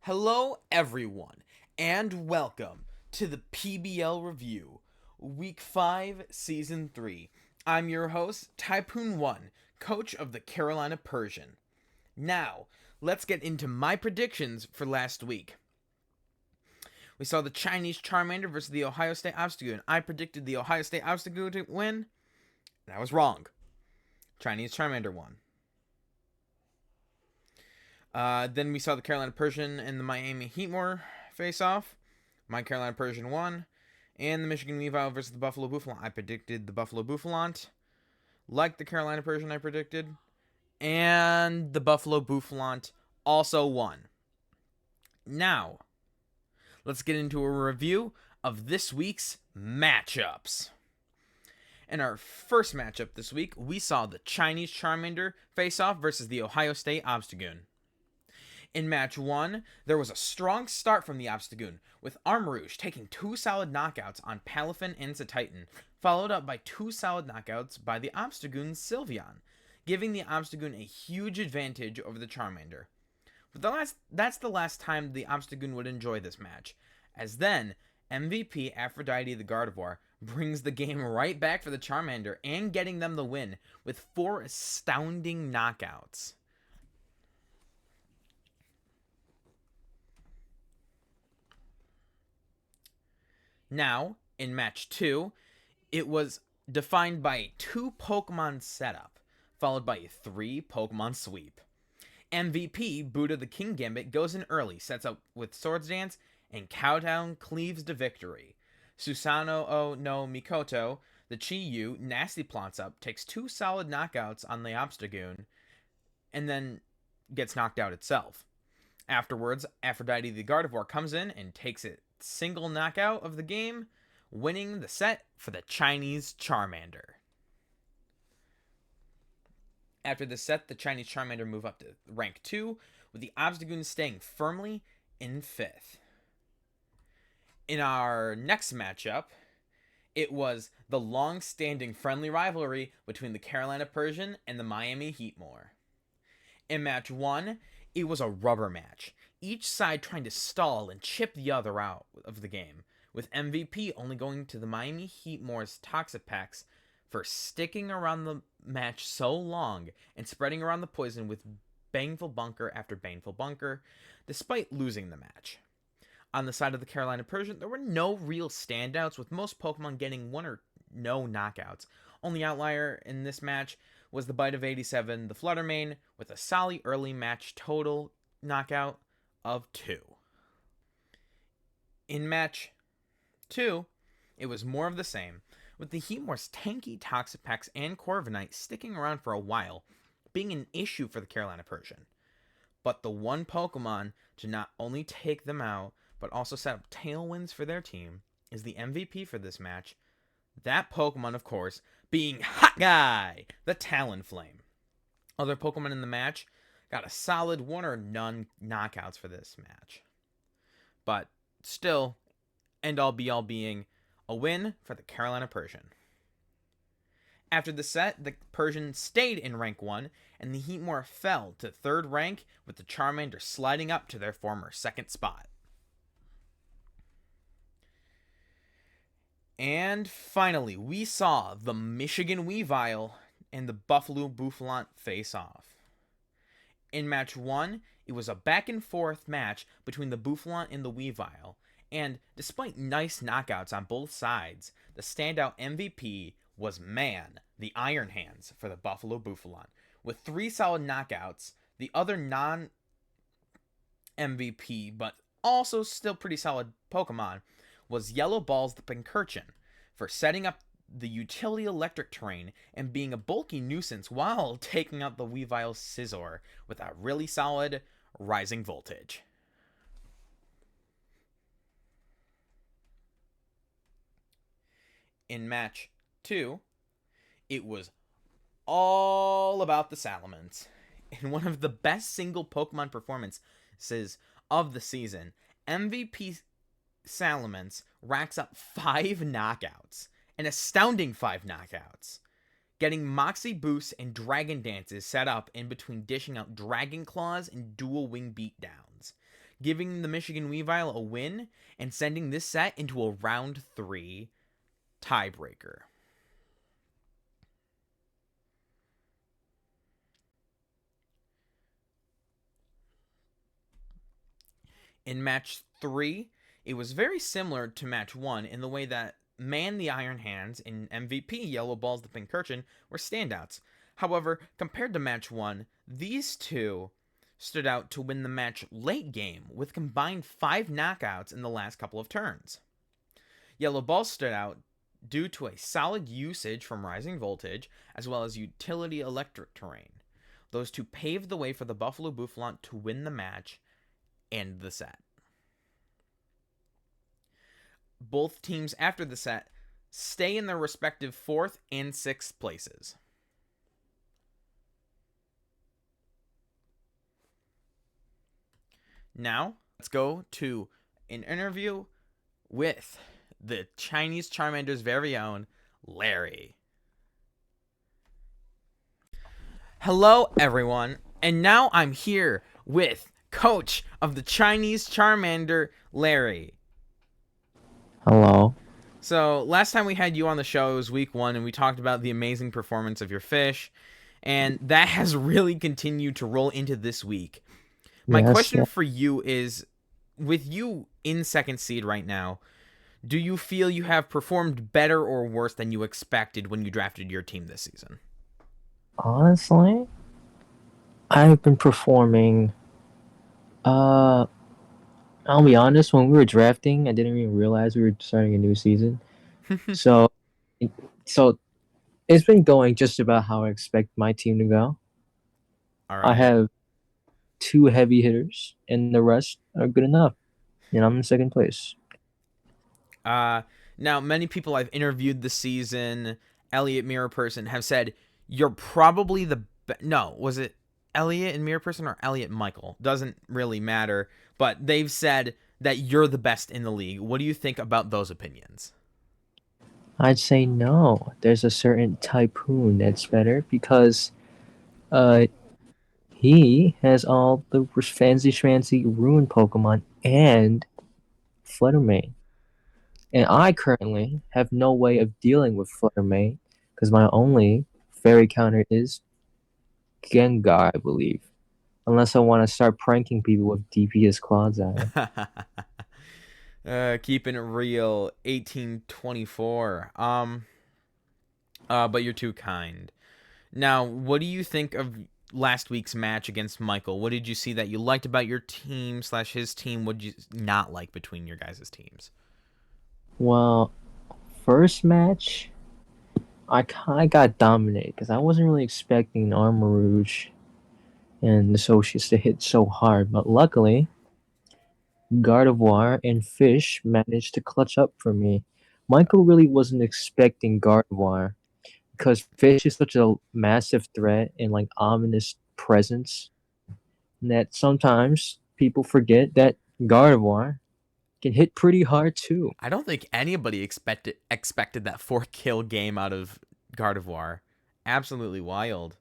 Hello, everyone, and welcome to the PBL review, Week 5, Season 3. I'm your host, Typoon1, coach of the Carolina Persian. Now, let's get into my predictions for last week. We saw the Chinese Charmander versus the Ohio State Obstagoon. I predicted the Ohio State Obstagoon to win, and I was wrong. Chinese Charmander won. Then we saw the Carolina Persian and the Miami Heatmore face off. My Carolina Persian won. And the Michigan Weavile versus the Buffalo Buffalant. I predicted the Buffalo Buffalant. Like the Carolina Persian I predicted. And the Buffalo Buffalant also won. Now, let's get into a review of this week's matchups. In our first matchup this week, we saw the Chinese Charmander face off versus the Ohio State Obstagoon. In match 1, there was a strong start from the Obstagoon, with Armarouge taking 2 solid knockouts on Palafin and Satitan, followed up by 2 solid knockouts by the Obstagoon's Sylveon, giving the Obstagoon a huge advantage over the Charmander. But that's the last time the Obstagoon would enjoy this match, as then MVP Aphrodite the Gardevoir brings the game right back for the Charmander and getting them the win with 4 astounding knockouts. Now, in match 2, it was defined by a 2 Pokemon setup, followed by a 3 Pokemon sweep. MVP Buddha the King Gambit goes in early, sets up with Swords Dance, and Cowdown cleaves to victory. Susanoo no Mikoto, the Chi-Yu, nasty plants up, takes 2 solid knockouts on the Obstagoon, and then gets knocked out itself. Afterwards, Aphrodite the Gardevoir comes in and takes it single knockout of the game, winning the set for the Chinese Charmander. After the set, the Chinese Charmander move up to rank 2, with the Obstagoon staying firmly in 5th. In our next matchup, it was the long-standing friendly rivalry between the Carolina Persian and the Miami Heatmore. In match 1, it was a rubber match, each side trying to stall and chip the other out of the game, with MVP only going to the Miami Heatmore's Toxapex for sticking around the match so long and spreading around the poison with baneful bunker after baneful bunker, despite losing the match. On the side of the Carolina Persian, there were no real standouts, with most Pokemon getting 1 or no knockouts. Only outlier in this match was the Bite of 87, the Fluttermane, with a solid early match total knockout of 2. In match 2, it was more of the same, with the Heatmore's tanky Toxapex and Corviknight sticking around for a while, being an issue for the Carolina Persian. But the one Pokemon to not only take them out, but also set up tailwinds for their team, is the MVP for this match. That Pokemon, of course, being Hot Guy, the Talonflame. Other Pokemon in the match got a solid 1 or none knockouts for this match. But still, end all be all being a win for the Carolina Persian. After the set, the Persian stayed in rank 1, and the Heatmore fell to 3rd rank, with the Charmander sliding up to their former 2nd spot. And finally, we saw the Michigan Weavile and the Buffalo Buffalant face off. In match 1, it was a back and forth match between the Buffalant and the Weavile, and despite nice knockouts on both sides, the standout MVP was the Iron Hands for the Buffalo Buffalant. With 3 solid knockouts, the other non-MVP, but also still pretty solid Pokemon, was Yellow Balls the Pincurchin, for setting up the utility electric terrain and being a bulky nuisance while taking out the Weavile Scizor with a really solid rising voltage. In match 2, it was all about the Salamence. In one of the best single Pokemon performances of the season, MVP Salamence racks up 5 knockouts, an astounding 5 knockouts, getting Moxie Boosts and Dragon Dances set up in between dishing out Dragon Claws and Dual Wing Beatdowns, giving the Michigan Weavile a win and sending this set into a round 3 tiebreaker. In match 3, it was very similar to match 1 in the way that Man the Iron Hands and MVP Yellow Balls the Pincurchin were standouts. However, compared to match 1, these two stood out to win the match late game with combined 5 knockouts in the last couple of turns. Yellow Balls stood out due to a solid usage from Rising Voltage as well as utility electric terrain. Those two paved the way for the Buffalo Boufflant to win the match and the set. Both teams after the set stay in their respective 4th and 6th places. Now, let's go to an interview with the Chinese Charmander's very own Larry. Hello, everyone, and now I'm here with coach of the Chinese Charmander, Larry. Hello. So last time we had you on the show, it was week 1, and we talked about the amazing performance of your fish, and that has really continued to roll into this week. My question for you is, with you in 2nd seed right now, do you feel you have performed better or worse than you expected when you drafted your team this season? Honestly, I've been performing. I'll be honest. When we were drafting, I didn't even realize we were starting a new season. so, so it's been going just about how I expect my team to go. All right. I have 2 heavy hitters, and the rest are good enough. And I'm in 2nd place. Now, many people I've interviewed this season, Elliot Mirror Person, have said you're probably the no, was it Elliot and Mirror Person or Elliot Michael? Doesn't really matter, but they've said that you're the best in the league. What do you think about those opinions? I'd say no. There's a certain Typhoon that's better because he has all the fancy schmancy ruin Pokemon and Fluttermane. And I currently have no way of dealing with Fluttermane because my only fairy counter is Gengar, I believe. Unless I want to start pranking people with DPS Claws at it. Keeping it real, 1824. But you're too kind. Now, what do you think of last week's match against Michael? What did you see that you liked about your team / his team? What did you not like between your guys' teams? Well, first match, I kind of got dominated because I wasn't really expecting Armarouge and the Associates to hit so hard. But luckily, Gardevoir and Fish managed to clutch up for me. Michael really wasn't expecting Gardevoir because Fish is such a massive threat and like ominous presence that sometimes people forget that Gardevoir can hit pretty hard too. I don't think anybody expected that 4-kill game out of Gardevoir. Absolutely wild.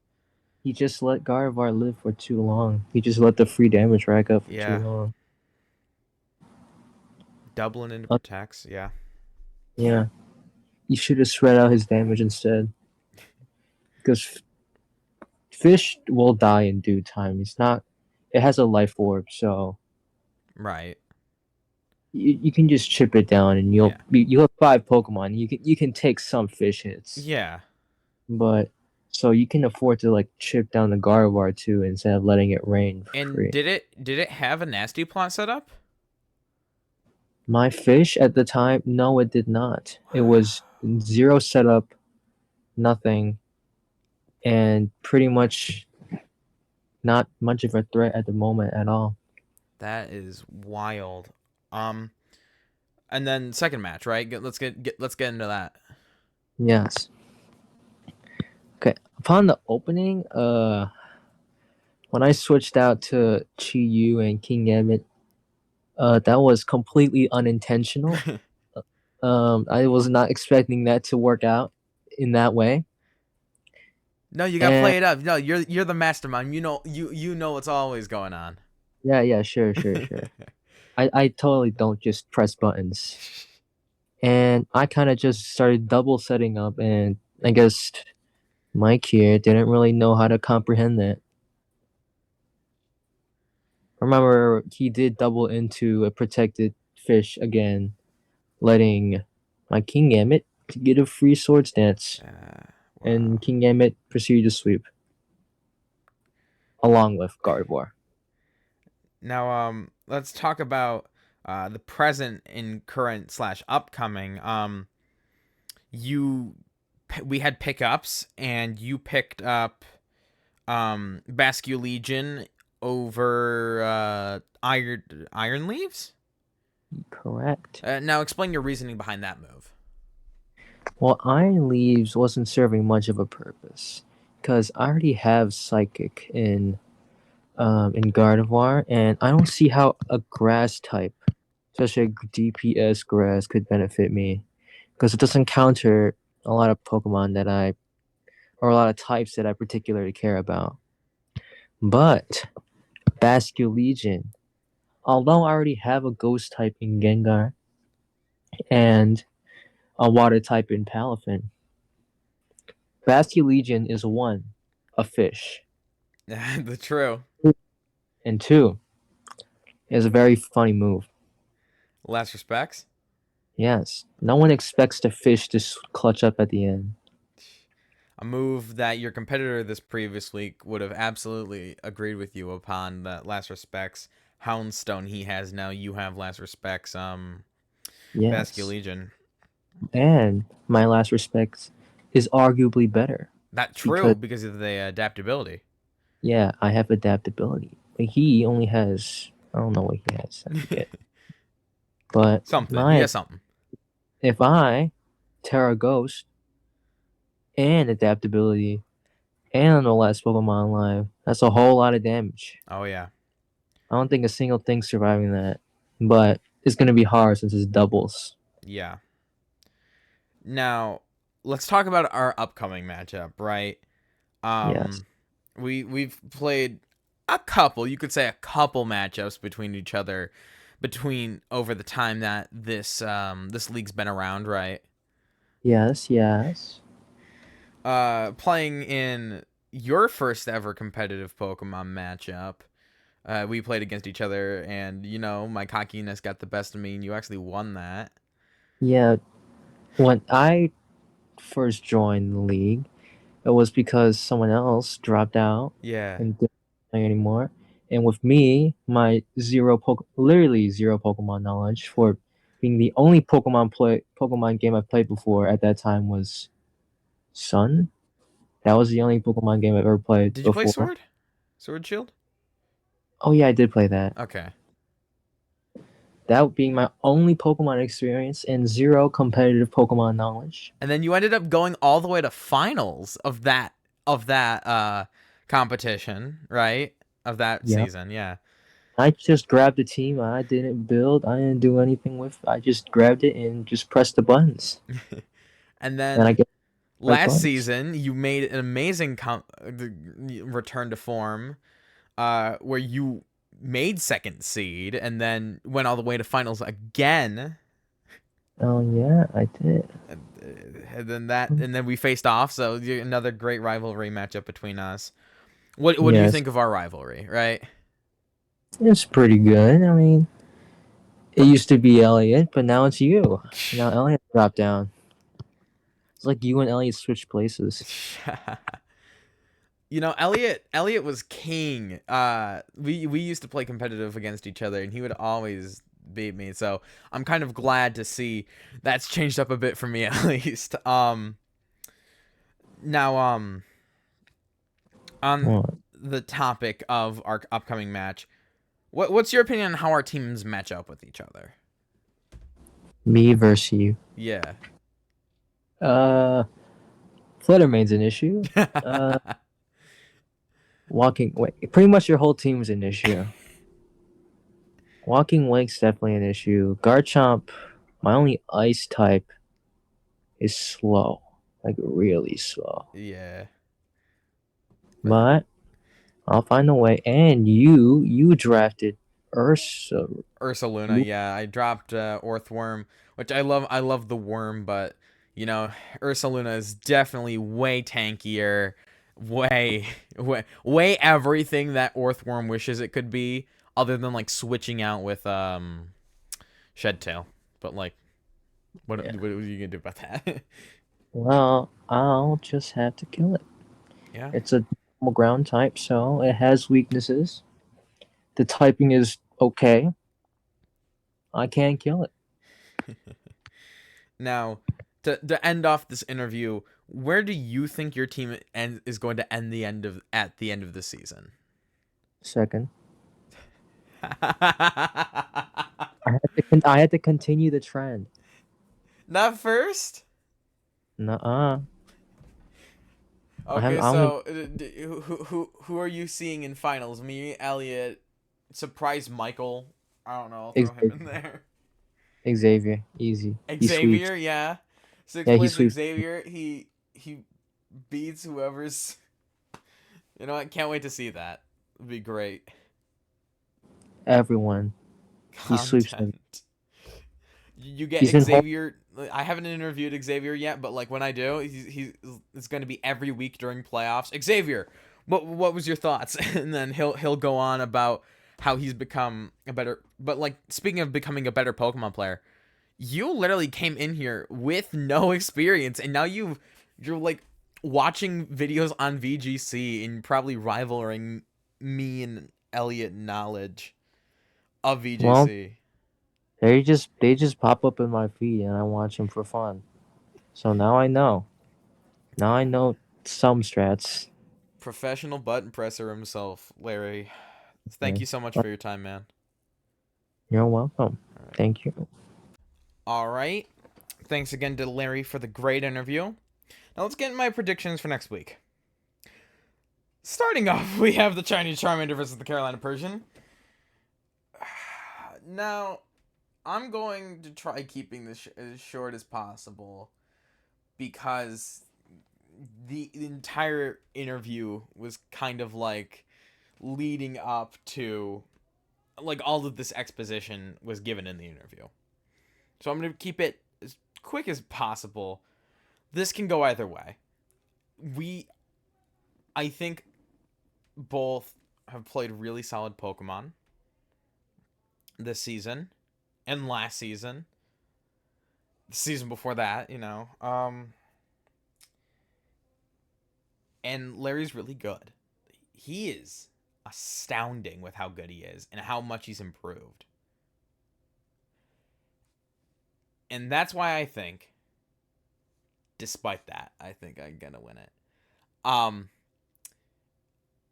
He just let Gardevoir live for too long. He just let the free damage rack up for too long. Doubling into protects, yeah. Yeah. You should have spread out his damage instead. Because Fish will die in due time. It has a life orb, so right. You can just chip it down, and you'll have 5 Pokemon. You can take some Fish hits. Yeah. But so you can afford to like chip down the Gardevoir too instead of letting it rain for and free. Did it have a nasty plot set up? My Fish at the time, no, it did not. It was 0 setup, nothing, and pretty much not much of a threat at the moment at all. That is wild. And then second match, right? Let's get into that. Yes. Okay. Upon the opening, when I switched out to Chi-Yu and King Emmett, that was completely unintentional. I was not expecting that to work out in that way. No, you gotta play it up. No, you're the mastermind. You know what's always going on. Yeah, sure. I totally don't just press buttons. And I kind of just started double setting up, and I guess Mike here didn't really know how to comprehend that. Remember, he did double into a protected fish again, letting my King Gambit get a free sword stance, and Wow. King Gambit proceeded to sweep, along with Gardevoir. Now, let's talk about the present and current slash upcoming. You, we had pickups, and you picked up Basque Legion over Iron Leaves. Correct. Now, explain your reasoning behind that move. Well, Iron Leaves wasn't serving much of a purpose, because I already have Psychic in Gardevoir, and I don't see how a grass type, such a DPS grass, could benefit me, because it doesn't counter a lot of Pokemon or a lot of types that I particularly care about. But Basque Legion, although I already have a Ghost type in Gengar and a Water type in Palafin, Basque Legion is one, a fish, The true. and two, is a very funny move. Last respects. Yes, no one expects the fish to clutch up at the end. A move that your competitor this previous week would have absolutely agreed with you upon. That last respects Houndstone he has now. You have last respects Basque Yes. Legion. And my last respects is arguably better That because, true because of the adaptability. yeah, I have adaptability. But he only has, I don't know what he has, I forget. But Something. He my has something. if I Terra Ghost and adaptability and the last Pokemon alive, that's a whole lot of damage. Oh yeah. I don't think a single thing surviving that. But it's gonna be hard since it's doubles. Yeah. Now, let's talk about our upcoming matchup, right? Yes. Um we've played a couple, you could say a couple matchups between each other between over the time that this league's been around, right? Yes. Playing in your first ever competitive Pokemon matchup, we played against each other, and my cockiness got the best of me, and you actually won that. Yeah. When I first joined the league, it was because someone else dropped out Yeah. and didn't play anymore. And with me, my literally zero Pokemon knowledge for being the only Pokemon game I played before at that time was Sun. That was the only Pokemon game I've ever played Did you play before. Sword? Sword Shield? Oh yeah, I did play that. Okay. That being my only Pokemon experience and zero competitive Pokemon knowledge. And then you ended up going all the way to finals of that competition, right? Of that Yeah. season, yeah. I just grabbed the team. I didn't build. I didn't do anything with. I just grabbed it and just pressed the buttons. And And I then get the right last buttons. season, you made an amazing return to form, where you made second seed and then went all the way to finals again. Oh yeah, I did. And then we faced off. So another great rivalry matchup between us. What do you Yes, think of our rivalry? Right? it's pretty good. I mean, it used to be Elliot, but now it's you. Now Elliot dropped down. It's like you and Elliot switched places. Elliot was king. We used to play competitive against each other, and he would always beat me. So I'm kind of glad to see that's changed up a bit for me at least. Now on What? the topic of our upcoming match, what's your opinion on how our teams match up with each other? Me versus you. Yeah. Uh, Fluttermane's an issue. Uh, Walking Wait, pretty much your whole team's an issue. Walking Wake's definitely an issue. Garchomp, my only ice type is slow, like really slow. Yeah. But But I'll find a way. And you drafted Ursa. Ursaluna, yeah. I dropped Orthworm, which I love. I love the worm, but you know, Ursaluna is definitely way tankier, way, way everything that Orthworm wishes it could be, other than like switching out with Shedtail. But like, Yeah. what are you gonna do about that? Well, I'll just have to kill it. Yeah. It's a normal ground type, so it has weaknesses. The typing is okay. I can't kill it. Now, to end off this interview, where do you think your team is going to end the end of at the end of the season? Second, I had to continue the trend. Not first. Nuh-uh. Okay, I'm gonna so who are you seeing in finals? Me, Elliot, surprise Michael. I don't know. I'll throw him in there. Xavier. Easy. He sweeps. Xavier, yeah. Sixth Yeah, he place sweeps Xavier. He beats whoever's. You know, I can't wait to see that. It'd be great everyone. He sweeps them. content. You get He's in home. Xavier. I haven't interviewed Xavier yet, but like when I do, he's it's going to be every week during playoffs. Xavier, what was your thoughts? And then he'll go on about how he's become a better. But like speaking of becoming a better Pokemon player, you literally came in here with no experience, and now you're like watching videos on VGC and probably rivaling me and Elliot knowledge of Well, VGC. they just pop up in my feed and I watch them for fun. So now I know. Now I know some strats. Professional button presser himself, Larry. Thank Yeah. you so much for your time, man. You're welcome. All right. Thank you. All right. Thanks again to Larry for the great interview. Now let's get my predictions for next week. Starting off, we have the Chinese Charmander versus the Carolina Persian. Now, I'm going to try keeping this as short as possible because the entire interview was kind of like leading up to like all of this exposition was given in the interview. So I'm going to keep it as quick as possible. This can go either way. I think both have played really solid Pokemon this season and last season. The season before that, you know. And Larry's really good. He is astounding with how good he is and how much he's improved. And that's why I think, despite that, I think I'm gonna win it.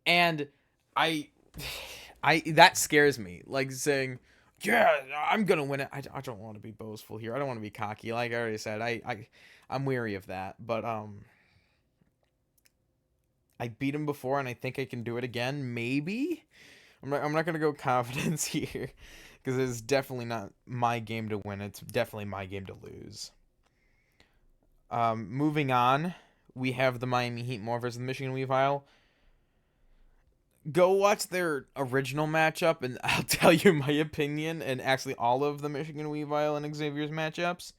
And I, I that scares me. Like saying, yeah, I'm gonna win it. I don't want to be boastful here. I don't want to be cocky. Like I already said, I'm weary of that. But I beat him before, and I think I can do it again. Maybe. I'm not gonna go confidence here, because it's definitely not my game to win. It's definitely my game to lose. Moving on, we have the Miami Heat more versus the Michigan Weavile. Go watch their original matchup, and I'll tell you my opinion, and actually all of the Michigan Weavile and Xavier's matchups.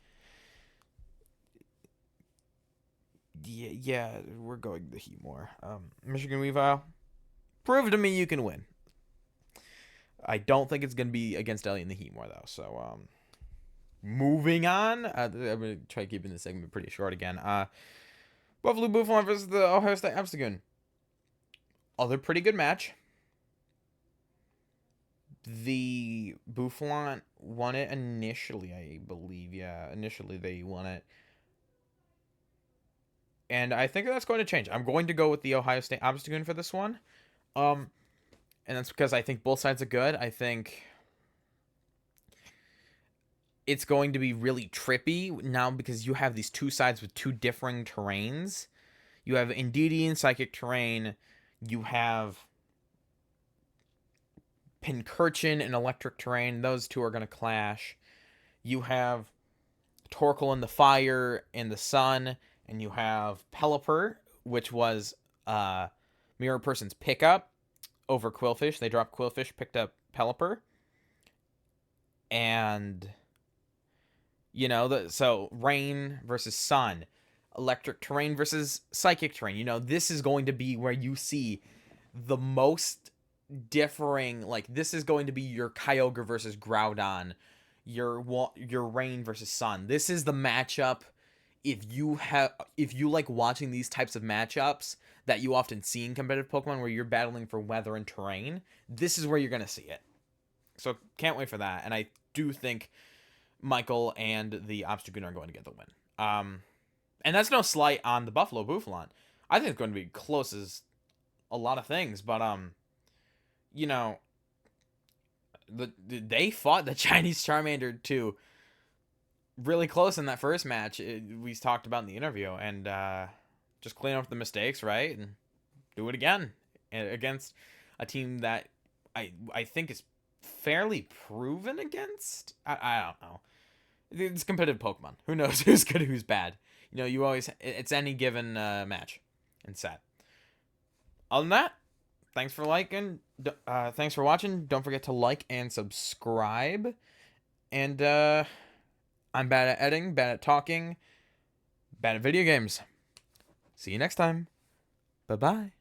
Yeah, we're going the Heat more. Michigan Weavile, prove to me you can win. I don't think it's going to be against Ellie in the Heat more, though. So, moving on. I'm going to try keeping this segment pretty short again. Buffalo Buffalon versus the Ohio State Abstagoon. Other pretty good match. The Buffalon won it initially, I believe. Yeah, initially they won it. And I think that's going to change. I'm going to go with the Ohio State Abstagoon for this one. And that's because I think both sides are good. I think it's going to be really trippy now because you have these two sides with two differing terrains. You have Indeedee and Psychic terrain. You have Pincurchin and Electric terrain. Those two are going to clash. You have Torkoal in the Fire and the Sun. And you have Pelipper, which was Mirror Person's pickup. over Quillfish. They dropped Quillfish, picked up Pelipper, and so Rain versus Sun, Electric Terrain versus Psychic Terrain. This is going to be where you see the most differing. Like, this is going to be your Kyogre versus Groudon, your Rain versus Sun. This is the matchup. If you like watching these types of matchups that you often see in competitive Pokemon, where you're battling for weather and terrain, this is where you're gonna see it. So can't wait for that. And I do think Michael and the Obstagoon are going to get the win. And that's no slight on the Buffalo Buffalant. I think it's going to be close as a lot of things, but they fought the Chinese Charmander too, really close in that first match. We talked about in the interview, and just clean up the mistakes, right, and do it again against a team that I think is fairly proven against. I don't know. It's competitive Pokemon. Who knows who's good, who's bad? You always, it's any given match and set. Other than that, thanks for thanks for watching. Don't forget to like and subscribe. And I'm bad at editing, bad at talking, bad at video games. See you next time. Bye-bye.